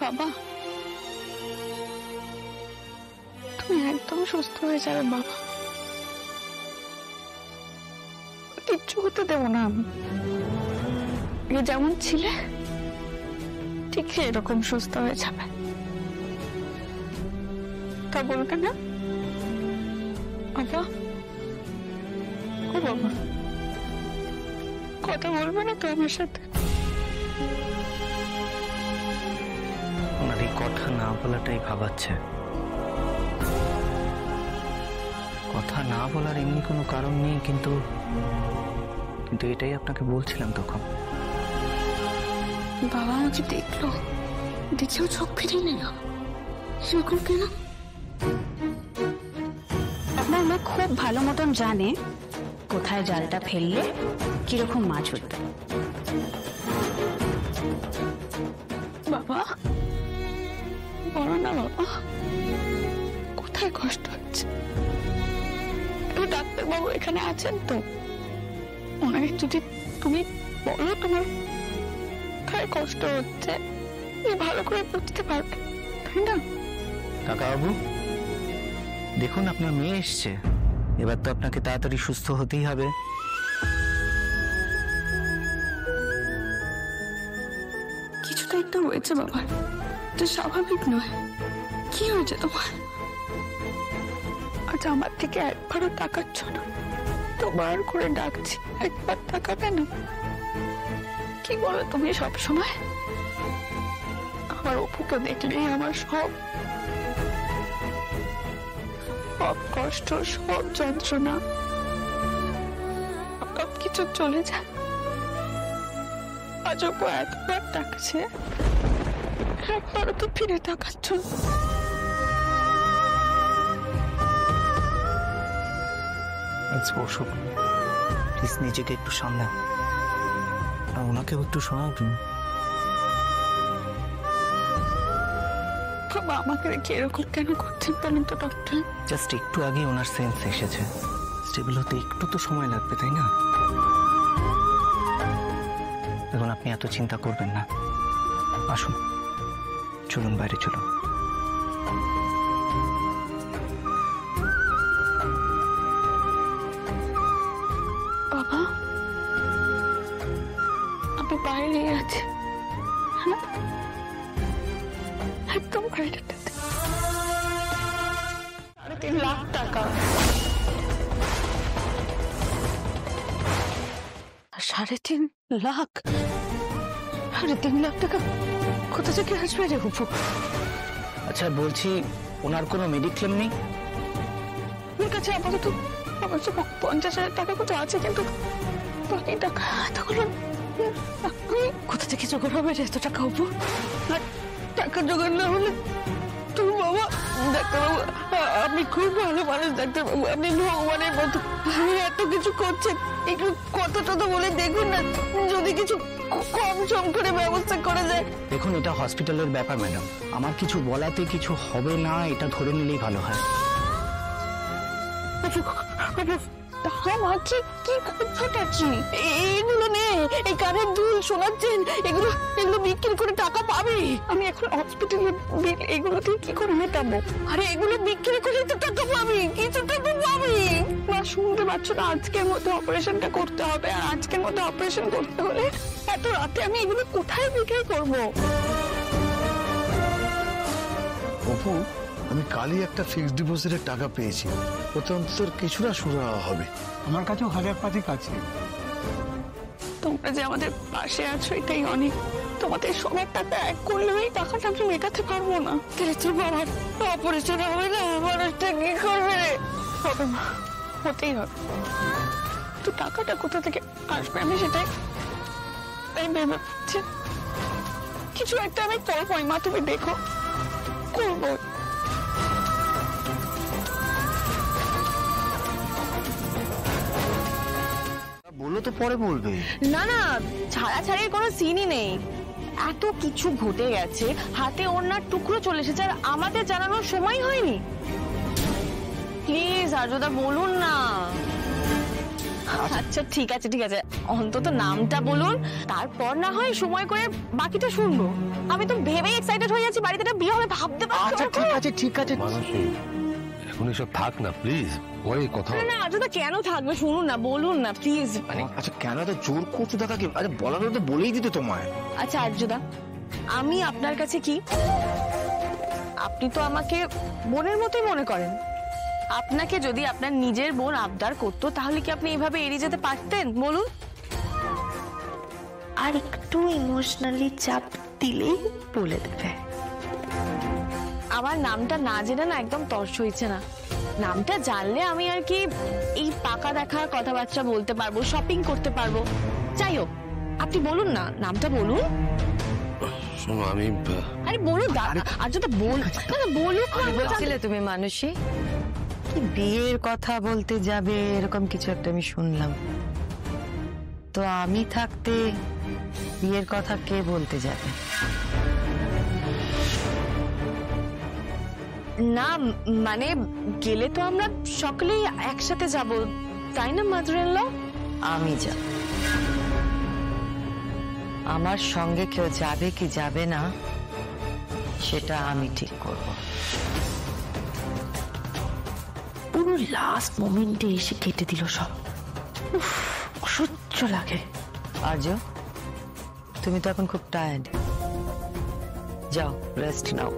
বাবা, তুমি একদম সুস্থ হয়ে যাবে বাবা, কিচ্ছু হতে দেবো না আমি। যেমন ছিলে ঠিক এরকম সুস্থ হয়ে যাবে, তা বলবে না বাবা? ও বাবা, কথা বলবে না তো আমার সাথে? ওনার এই কথা না বলাটাই ভাবাচ্ছে। কথা না বলার এমনি কোনো কারণ নেই, কিন্তু কিন্তু এটাই আপনাকে বলছিলাম তখন। বাবা আমাকে দেখলো, দেখেও চোখ ফিরিয়ে নিল, সেরকম কেন? আপনার মা খুব ভালো মতন জানে কোথায় জালটা ফেললে কিরকম মাছ উঠবে। বাবা বলো না বাবা, কোথায় কষ্ট হচ্ছে? ডাক্তারবাবু এখানে আছেন তো, ওনাকে যদি তুমি বলো তোমার কোথায় কষ্ট হচ্ছে, ভালো করে বুঝতে পারবে, তাই না? কাকাবাবু দেখুন, আপনার মেয়ে এসছে, এবার তো আপনাকে তাড়াতাড়ি সুস্থ হতেই হবে। কিছু তো একটা হয়েছে বাবা, এটা স্বাভাবিক নয়। কি হয়েছে তোমার? আজ আমার থেকে একবারও তাকাচ্ছ না, দুবার করে ডাকছি, একবার তাকাবে না? কি বলো তুমি সব সময়? আমার অপুকে দেখলেই আমার সব কষ্ট, সব যন্ত্রণা সব কিছু চলে যায়। আজ অপু এতবার ডাকছে, একবারও তো ফিরে তাকাচ্ছ। প্লিজ নিজেকে একটু সামলাও, আর ওনাকেও একটু শোনাও তুমি। বাবা আমাকে রেখে এরকম কেন করছেন বলেন তো ডক্টর? জাস্ট একটু আগে ওনার সেন্স এসেছে, স্টেবল হতে একটু তো সময় লাগবে, তাই না? এখন আপনি এত চিন্তা করবেন না, আসুন চলুন বাইরে চলুন। বাবা আমি বাইরে আছি, হ্যাঁ একদম বাইরেটাতে। 3.5 লাখ টাকা। 3.5 লাখ? 3.5 লাখ টাকা কোথা থেকে আসবে রে অপু? আচ্ছা বলছি, ওনার কোনো মেডিক্লেম নেই? ওর কাছে আপাতত অবশ্য 50,000 টাকা মতো আছে, কিন্তু বাকি টাকা এতগুলো কোথা থেকে জোগাড় হবে রে এত টাকা অপু? আর টাকা জোগাড় না হলে তুমি বাবা, ডাক্তারবাবু আপনি খুব ভালো মানুষ ডাক্তারবাবু, আপনি ভগবানের মতো, এত কিছু করছেন, একটু কথাটা তো বলে দেখুন না, যদি কিছু কম সম করে ব্যবস্থা করা যায়। দেখুন এটা হসপিটালের ব্যাপার ম্যাডাম, আমার কিছু বলাতে কিছু হবে না এটা ধরে নিলেই ভালো হয়। কি কথাটা কি? এইগুলো নেই, এই কানের দুল সোনার চেন, এগুলো বিক্রি করে টাকা পাবে। আমি এখন হসপিটালে বিল এগুলো দিয়ে কি করে মেটাবো? আরে এগুলো বিক্রি করে তো টাকা পাবি, কিছু টাকা পাবি। না শুনতে পাচ্ছ না, আজকের মধ্যে অপারেশনটা করতে হবে, আর আজকের মধ্যে অপারেশন করতে হলে এত রাতে আমি এগুলো কোথায় বিক্রি করবো? অপু, আমি কালই একটা ফিক্সড ডিপোজিটের টাকা পেয়েছি, ওতে অন্তত কিছুটা সুরাহা হবে। আমার কাছেও 1000 আছে। তোমরা যে আমাদের পাশে আছো এটাই অনেক। তোমাদের সবার টাকা এক করলে এই টাকাটা আমি মেটাতে পারবো না। তোর বাবার অপারেশন হবে না, মানুষটা কি করবে রে? হবে না, হতেই হবে। তো টাকাটা কোথা থেকে আসবে আমি সেটাই ভেবে পাচ্ছি। কিছু একটা আমি করবোই মা, তুমি দেখো করবো। বললো তো পরে বলবে। না না, ছাড়াছাড়ির কোনো সিনই নেই, এত কিছু ঘটে গেছে, হাতে ওড়নার টুকরো চলে এসেছে, আর আমাদের জানানোর সময় হয়নি। প্লিজ আর্যদা বলুন না। আচ্ছা ঠিক আছে ঠিক আছে, অন্তত নামটা বলুন, তারপর না হয় সময় করে বাকিটা শুনবো। আমি তো ভেবেই এক্সাইটেড হয়ে যাচ্ছি, বাড়িতে একটা বিয়ে হবে ভাবতে পারছি। আচ্ছা ঠিক আছে মানসী এখন এসব থাক না প্লিজ, ওই কথা না আর্যদা কেন থাকবে, শুনুন না, বলুন না প্লিজ। আচ্ছা কেন এত জোর করছো দাদাকে? আরে বলার তো বলেই দিত তোমায়। আচ্ছা আর্যদা, আমি আপনার কাছে কি, আপনি তো আমাকে বোনের মতোই মনে করেন। আপনাকে যদি আপনার নিজের বোন আবদার করতো তাহলে কি আপনি এইভাবে এড়িয়ে যেতে পারতেন বলুন? আর একটু ইমোশনালি চাপ দিলেই বলে দেবে। আমার নামটা না জেনে না একদম তর্স হইছে না। নামটা জানলে আমি আর কি এই পাকা দেখা কথাবার্তা বলতে পারবো, শপিং করতে পারবো। যাই হোক, আপনি বলুন না, নামটা বলুন। শোনো আমি আরে বলুন আর যদি বলুন বলছিলে তুমি মানসী কি বিয়ের কথা বলতে যাবে, এরকম কিছু একটা আমি শুনলাম। তো আমি থাকতে বিয়ের কথা কে বলতে যাবে? না মানে গেলে তো আমরা সকলেই একসাথে যাব, তাই না মাদার-ইন-ল? আমি যাব। আমার সঙ্গে কেউ যাবে কি যাবে না সেটা আমি ঠিক করব। পুরো লাস্ট মোমেন্টে এসে কেটে দিল সব। অসহ্য লাগে। আর্য, তুমি তো এখন খুব টায়ার্ড, যাও রেস্ট নাও।